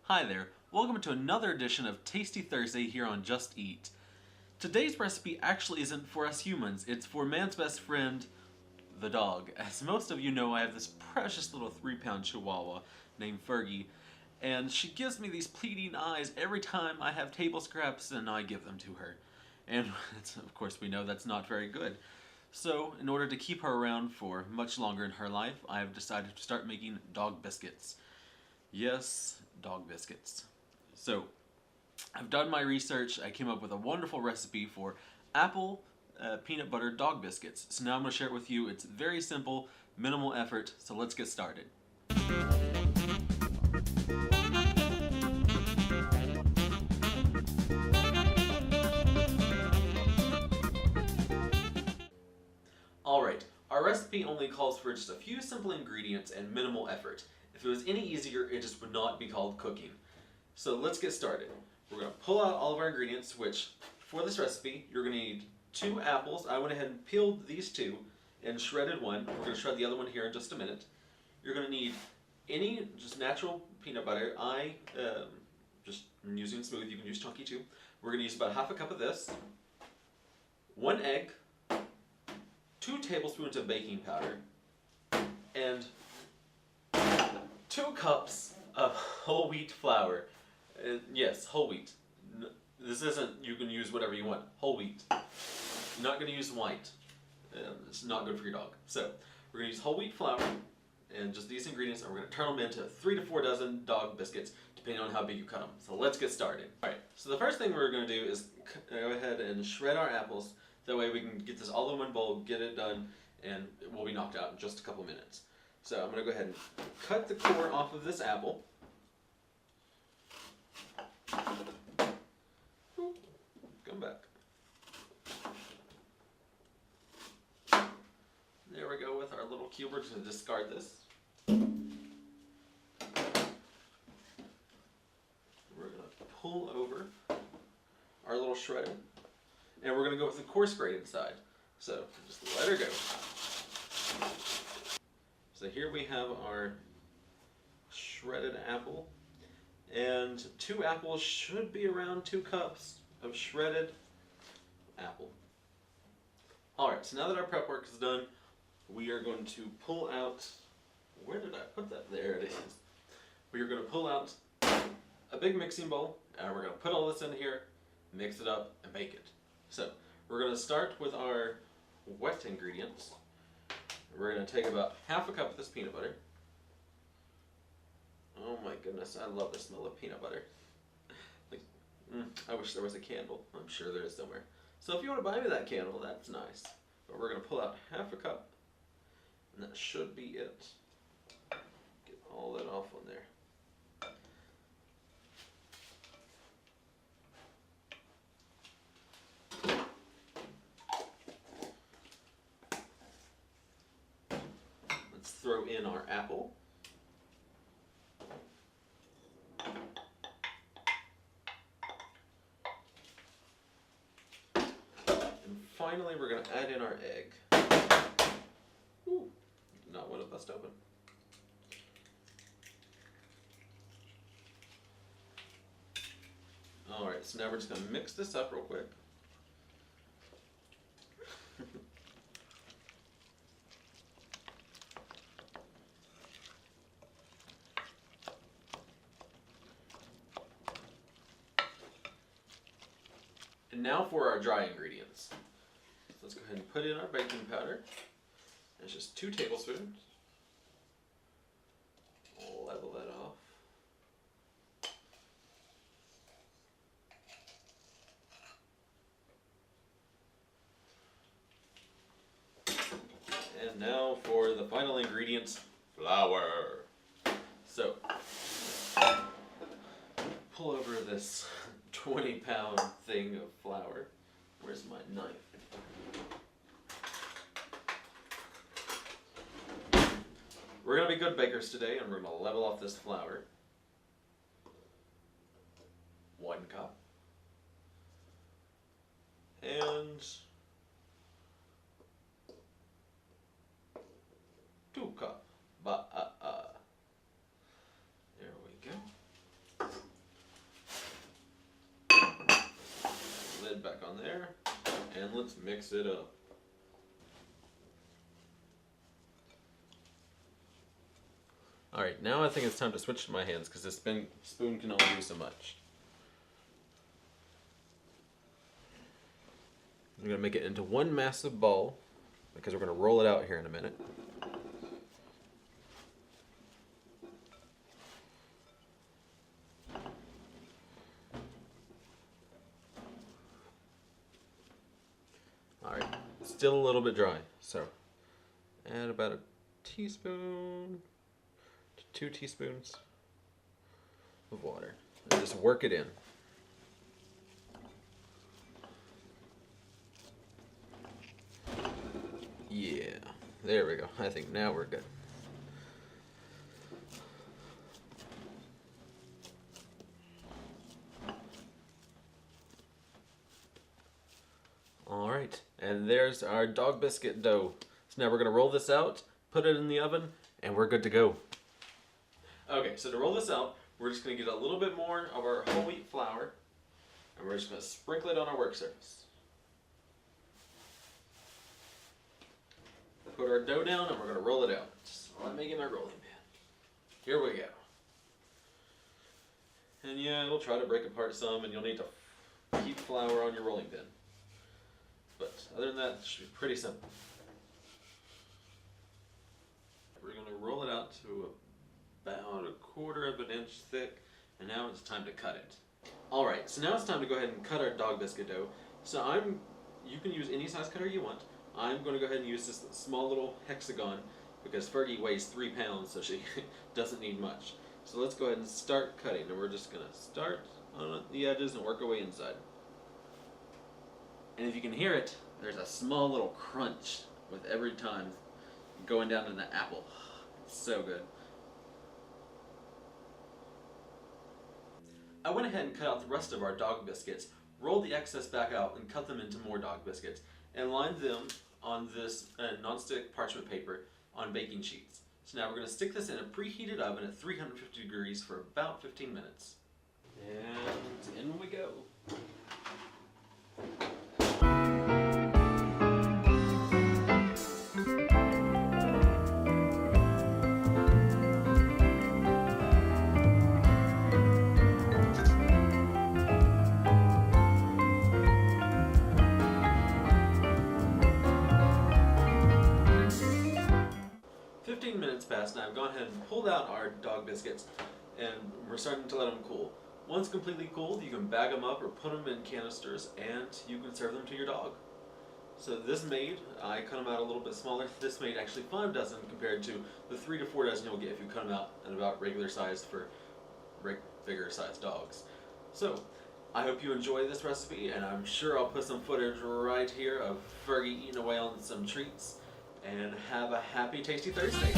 Hi there, welcome to another edition of Tasty Thursday here on Just Eat. Today's recipe actually isn't for us humans, it's for man's best friend, the dog. As most of you know, I have this precious little 3-pound chihuahua named Fergie, and she gives me these pleading eyes every time I have table scraps and I give them to her. And of course we know that's not very good. So, in order to keep her around for much longer in her life, I have decided to start making dog biscuits. Yes, dog biscuits. So, I've done my research. I came up with a wonderful recipe for apple peanut butter dog biscuits. So now I'm going to share it with you. It's very simple, minimal effort, so let's get started. Alright, our recipe only calls for just a few simple ingredients and minimal effort. If it was any easier, it just would not be called cooking. So let's get started. We're going to pull out all of our ingredients, which for this recipe, you're going to need 2 apples. I went ahead and peeled these 2 and shredded one. We're going to shred the other one here in just a minute. You're going to need any just natural peanut butter. I'm using smooth, you can use chunky too. We're going to use about half a cup of this, 1 egg, 2 tablespoons of baking powder, and 2 cups of whole wheat flour. Yes, whole wheat. This isn't, you can use whatever you want. Whole wheat. You're not going to use white. It's not good for your dog. So, we're going to use whole wheat flour and just these ingredients, and we're going to turn them into 3 to 4 dozen dog biscuits, depending on how big you cut them. So let's get started. Alright, so the first thing we're going to do is go ahead and shred our apples. That way we can get this all in one bowl, get it done, and it will be knocked out in just a couple minutes. So I'm going to go ahead and cut the core off of this apple. Come back. There we go with our little cube. We're just going to discard this. We're going to pull over our little shredder. And we're going to go with the coarse grated side. So just let her go. So here we have our shredded apple. And 2 apples should be around 2 cups of shredded apple. Alright, so now that our prep work is done, we are going to pull out, where did I put that? There it is. We are going to pull out a big mixing bowl, and we're going to put all this in here, mix it up, and bake it. So, we're going to start with our wet ingredients. We're going to take about half a cup of this peanut butter. Oh my goodness, I love the smell of peanut butter. I wish there was a candle. I'm sure there is somewhere. So if you want to buy me that candle, that's nice. But we're going to pull out half a cup, and that should be it. Get all that off on there. Let's throw in our apple. Finally, we're going to add in our egg. Ooh, not want to bust open. Alright, so now we're just going to mix this up real quick. And now for our dry ingredients. Let's go ahead and put in our baking powder. It's just 2 tablespoons. Level that off. And now for the final ingredients, flour. So, pull over this 20-pound thing of flour. Where's my knife? We're going to be good bakers today, and we're going to level off this flour. 1 cup. And 2 cup. There we go. and let's mix it up. Alright, now I think it's time to switch to my hands because this spoon can only do so much. I'm going to make it into one massive ball because we're going to roll it out here in a minute. Alright, still a little bit dry, so add about a teaspoon to 2 teaspoons of water and just work it in. Yeah, there we go. I think now we're good. Alright, and there's our dog biscuit dough. So now we're going to roll this out, put it in the oven, and we're good to go. Okay, so to roll this out, we're just going to get a little bit more of our whole wheat flour, and we're just going to sprinkle it on our work surface. Put our dough down, and we're going to roll it out. So let me get my rolling pin. Here we go. And yeah, it'll try to break apart some, and you'll need to keep flour on your rolling pin. But other than that, it should be pretty simple. We're going to roll it out to about 1/4 of an inch thick, and now it's time to cut it. Alright, so now it's time to go ahead and cut our dog biscuit dough. So you can use any size cutter you want. I'm going to go ahead and use this small little hexagon because Fergie weighs 3 pounds, so she doesn't need much. So let's go ahead and start cutting, and we're just going to start on the edges and work our way inside. And if you can hear it, there's a small little crunch with every time going down in the apple. It's so good. I went ahead and cut out the rest of our dog biscuits, rolled the excess back out, and cut them into more dog biscuits, and lined them on this non-stick parchment paper on baking sheets. So now we're going to stick this in a preheated oven at 350 degrees for about 15 minutes. And in we go. 15 minutes passed, and I've gone ahead and pulled out our dog biscuits, and we're starting to let them cool. Once completely cooled, you can bag them up or put them in canisters, and you can serve them to your dog. So this made, I cut them out a little bit smaller. This made actually 5 dozen compared to the 3 to 4 dozen you'll get if you cut them out at about regular size for bigger sized dogs. So I hope you enjoy this recipe, and I'm sure I'll put some footage right here of Fergie eating away on some treats. And have a happy, tasty Thursday.